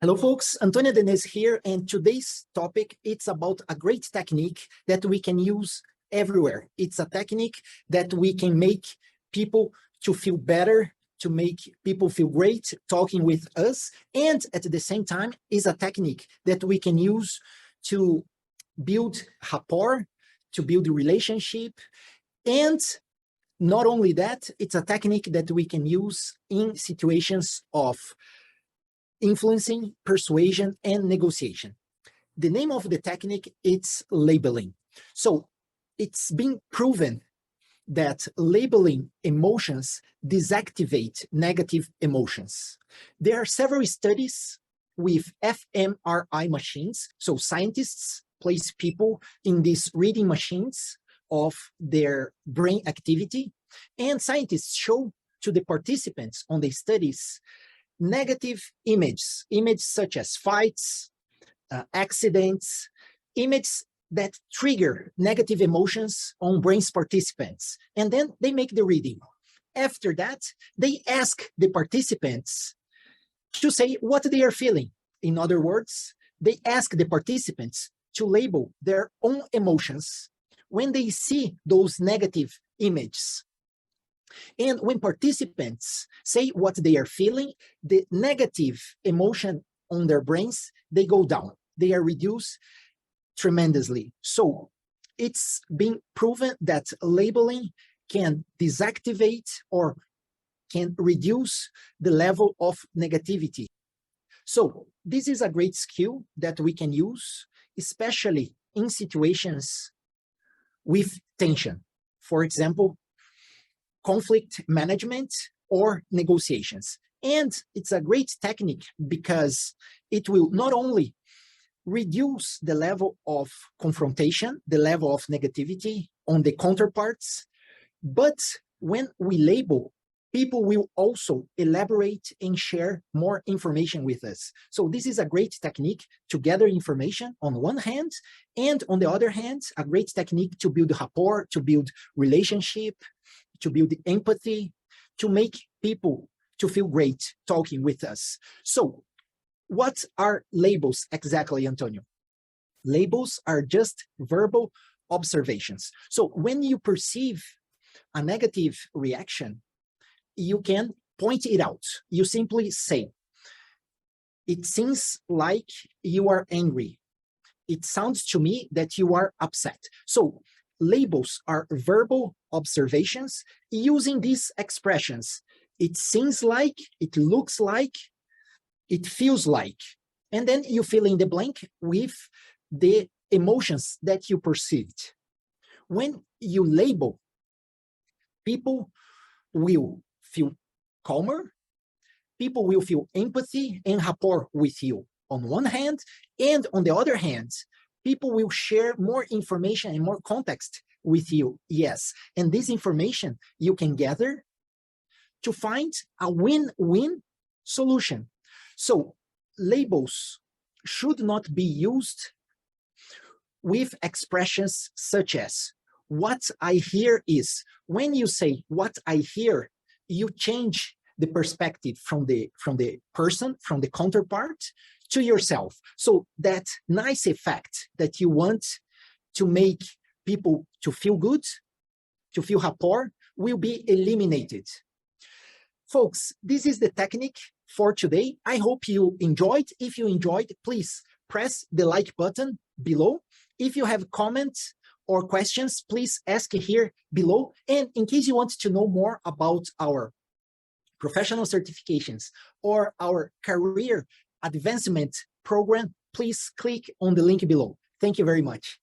Hello folks, Antonio Denez here, and today's topic, it's about a great technique that we can use everywhere. It's a technique that we can make people to feel better, to make people feel great talking with us, and at the same time is a technique that we can use to build rapport, to build a relationship, and not only that, it's a technique that we can use in situations of influencing, persuasion, and negotiation. The name of the technique is labeling. So it's been proven that labeling emotions deactivate negative emotions. There are several studies with fMRI machines. So scientists place people in these reading machines of their brain activity, and scientists show to the participants on the studies negative images such as fights, accidents, images that trigger negative emotions on brain's participants. And then they make the reading. After that, they ask the participants to say what they are feeling. In other words, they ask the participants to label their own emotions when they see those negative images. And when participants say what they are feeling, the negative emotion on their brains, they go down. They are reduced tremendously. So it's been proven that labeling can deactivate or can reduce the level of negativity. So this is a great skill that we can use, especially in situations with tension. For example, conflict management or negotiations. And it's a great technique because it will not only reduce the level of confrontation, the level of negativity on the counterparts, but when we label, people will also elaborate and share more information with us. So this is a great technique to gather information on one hand, and on the other hand, a great technique to build rapport, to build relationship, to build empathy, to make people to feel great talking with us. So what are labels exactly, Antonio? Labels are just verbal observations. So when you perceive a negative reaction, you can point it out. You simply say, it seems like you are angry. It sounds to me that you are upset. So labels are verbal observations using these expressions. It seems like, it looks like, it feels like. And then you fill in the blank with the emotions that you perceived. When you label, people will feel calmer, people will feel empathy and rapport with you on one hand, and on the other hand, people will share more information and more context with you, yes. And this information you can gather to find a win-win solution. So labels should not be used with expressions such as, what I hear is. When you say what I hear, you change the perspective from the person, from the counterpart to yourself. So that nice effect that you want to make people to feel good, to feel rapport, will be eliminated. Folks, this is the technique for today. I hope you enjoyed. If you enjoyed, please press the like button below. If you have comments or questions, please ask here below. And in case you want to know more about our professional certifications or our career advancement program, please click on the link below. Thank you very much.